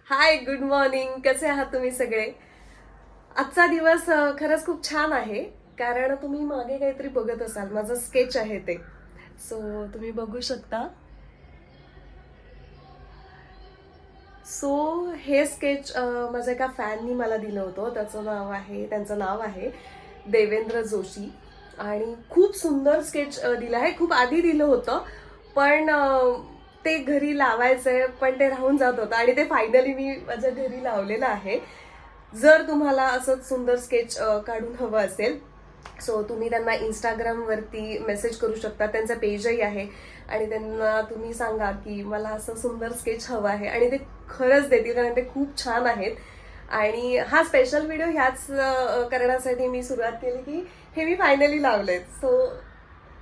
हाय, good morning. कसे आहात तुम्ही सगळे? आजचा दिवस खरंच खूप छान आहे. कारण तुम्ही मागे काहीतरी बघत असाल, माझं स्केच आहे ते. सो तुम्ही बघू शकता. सो हे स्केच माझ्या एका फॅननी मला दिलं होतं. त्यांचं नाव आहे देवेंद्र जोशी. आणि खूप सुंदर स्केच दिलं आहे. खूप आधी दिलं होतं, पण ते घरी लावायचंय, पण ते राहून जात होतं आणि ते फायनली मी माझ्या घरी लावलेलं आहे. जर तुम्हाला असंच सुंदर स्केच काढून हवं असेल, सो तुम्ही त्यांना इंस्टाग्रामवरती मेसेज करू शकता. त्यांचा पेजही आहे आणि त्यांना तुम्ही सांगा की मला असं सुंदर स्केच हवं आहे आणि ते खरंच देतील, कारण ते खूप छान आहेत. आणि हा स्पेशल व्हिडिओ ह्याच करण्यासाठी मी सुरुवात केली की हे मी फायनली लावलेत. सो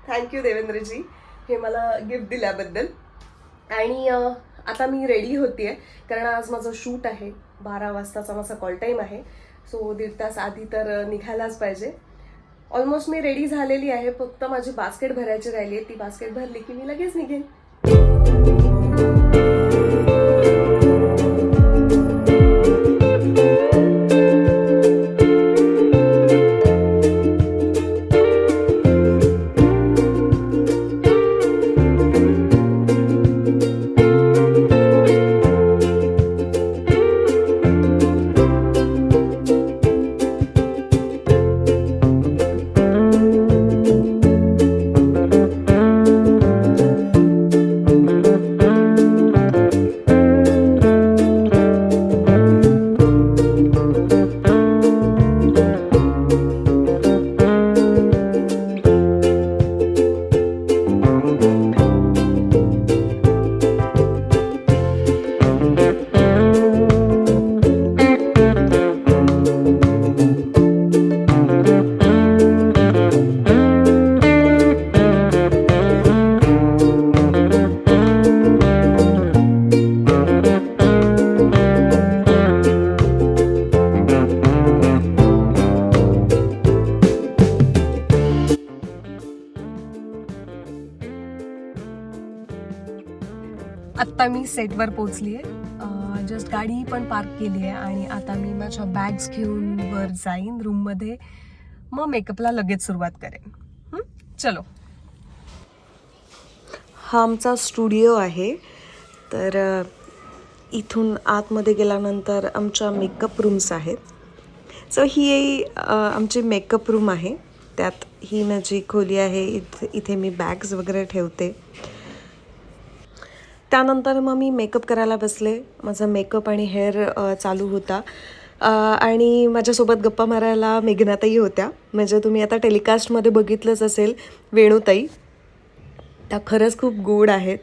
थँक्यू देवेंद्रजी, हे मला गिफ्ट दिल्याबद्दल. आणि आता मी रेडी होतीये, कारण आज माझं शूट आहे. 12 वाजताचा माझा कॉल टाईम आहे. सो 1.5 तास आधी तर निघायलाच पाहिजे. ऑलमोस्ट मी रेडी झालेली आहे, फक्त माझी बास्केट भरायची राहिली आहे. ती बास्केट भरली की मी लगेच निघेन. आत्ता मी सेटवर पोहोचली आहे. जस्ट गाडी पण पार्क केली आहे आणि आता मी माझ्या बॅग्स घेऊन वर जाईन रूममध्ये. मग मेकअपला लगेच सुरुवात करेन. चलो. हा आमचा स्टुडिओ आहे. तर इथून आतमध्ये गेल्यानंतर आमच्या मेकअप रूम्स आहेत. सो ही आमची मेकअप रूम आहे. त्यात ही माझी खोली आहे. इथे मी बॅग्स वगैरे ठेवते. त्यानंतर मग मी मेकअप करायला बसले. माझा मेकअप आणि हेअर चालू होता. आणि माझ्यासोबत गप्पा मारायला मेघनाताई होत्या. म्हणजे तुम्ही आता टेलिकास्टमध्ये बघितलंच असेल, वेणूताई. त्या खरंच खूप गोड आहेत.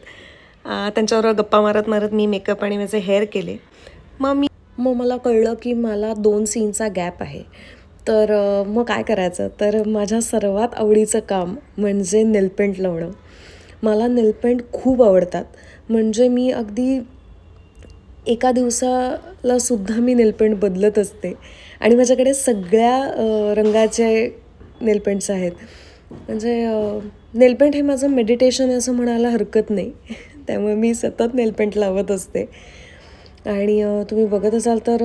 त्यांच्याबरोबर गप्पा मारत मारत मी मेकअप आणि माझे हेअर केले. मग मला कळलं की मला 2 सीनचा गॅप आहे. तर मग काय करायचं? तर माझ्या सर्वात आवडीचं काम म्हणजे नेलपेंट लावणं. मला नेलपेंट खूप आवडतात. म्हणजे मी अगदी एका दिवसाला सुद्धा मी नेलपेंट बदलत असते. आणि माझ्याकडे सगळ्या रंगाचे नेलपेंट्स आहेत. म्हणजे नेलपेंट हे माझं मेडिटेशन आहे असं म्हणायला हरकत नाही. त्यामुळे मी सतत नेलपेंट लावत असते. आणि तुम्ही बघत असाल तर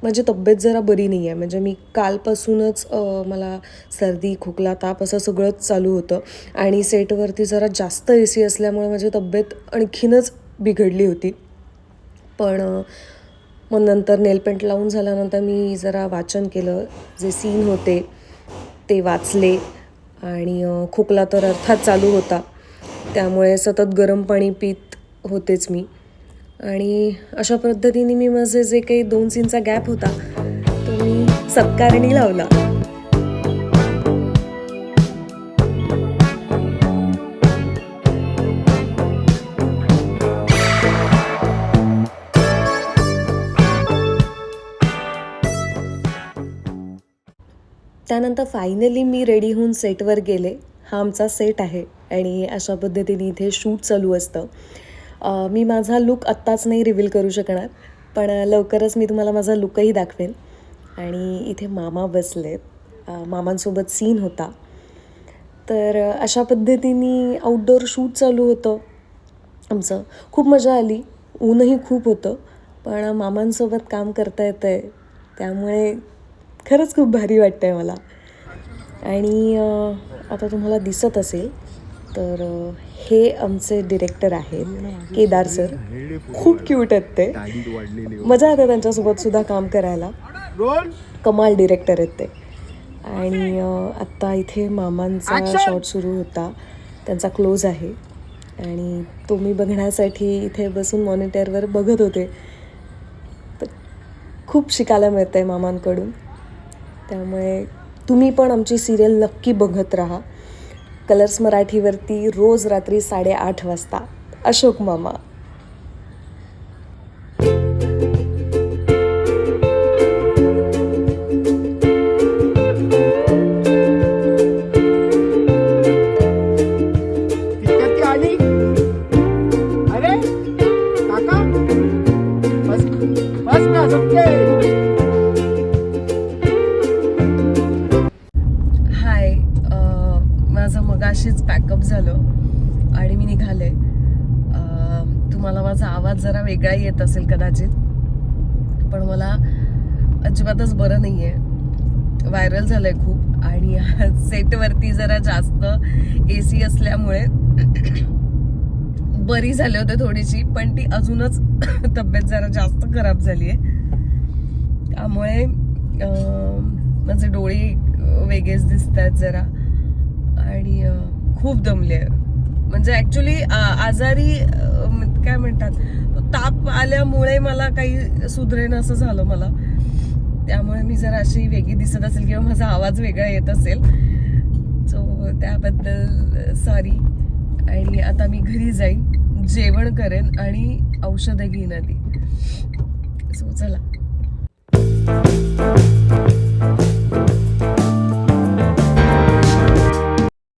माझी तब्येत जरा बरी नाही आहे. म्हणजे मी कालपासूनच मला सर्दी, खोकला, ताप असं सगळंच चालू होतं. आणि सेटवरती जरा जास्त AC असल्यामुळे माझी तब्येत आणखीनच बिघडली होती. पण मग नंतर नेलपेंट लावून झाल्यानंतर मी जरा वाचन केलं. जे सीन होते ते वाचले. आणि खोकला तर अर्थात चालू होता. त्यामुळे सतत गरम पाणी पीत होतेच मी. आणि अशा पद्धतीने मी माझे जे काही 2 सीनचा गॅप होता तो मी सत्कारणी लावला. त्यानंतर फायनली मी रेडी होऊन सेटवर गेले. हा आमचा सेट आहे आणि अशा पद्धतीने इथे शूट चालू असतं. मी माझा लुक आत्ताच नाही रिव्हील करू शकणार, पण लवकरच मी तुम्हाला माझा लुकही दाखवेन. आणि इथे मामा बसलेत. मामांसोबत सीन होता. तर अशा पद्धतीने आउटडोअर शूट चालू होतं आमचं. खूप मजा आली. ऊनही खूप होतं, पण मामांसोबत काम करता येतं आहे, त्यामुळे खरंच खूप भारी वाटतं आहे मला. आणि आता तुम्हाला दिसत असेल तर हे आमचे डिरेक्टर आहेत केदार सर. खूप क्यूट आहेत ते, मजा येते त्यांच्यासोबत सुद्धा काम करायला. कमाल डिरेक्टर आहेत ते. आणि आत्ता इथे मामांचा शॉट सुरू होता, त्यांचा क्लोज आहे आणि तो मी बघण्यासाठी इथे बसून मॉनिटरवर बघत होते. तर खूप शिकायला मिळतं आहे मामांकडून. त्यामुळे तुम्ही पण आमची सिरियल नक्की बघत राहा. कलर्स मराठीवरती रोज रात्री 8:30 वाजता अशोक मामा. हाय, माझं मगाशीच पॅकअप झालं आणि मी निघाले. तुम्हाला माझा आवाज जरा वेगळा येत असेल कदाचित, पण मला अजिबातच बरं नाही आहे. व्हायरल झालं आहे खूप आणि सेटवरती जरा जास्त AC असल्यामुळे बरी झाली होते थोडीशी, पण ती अजूनच तब्येत जरा जास्त खराब झाली आहे. त्यामुळे माझे डोळे वेगळेच दिसत आहेत जरा आणि खूप दमले. म्हणजे ॲक्च्युली आजारी काय म्हणतात, ताप आल्यामुळे मला काही सुधरेन असं झालं मला. त्यामुळे मी जरा अशी वेगळी दिसत असेल किंवा माझा आवाज वेगळा येत असेल, सो त्याबद्दल सॉरी. आणि आता मी घरी जाईन, जेवण करेन आणि औषधं घेईन आधी. सो चला.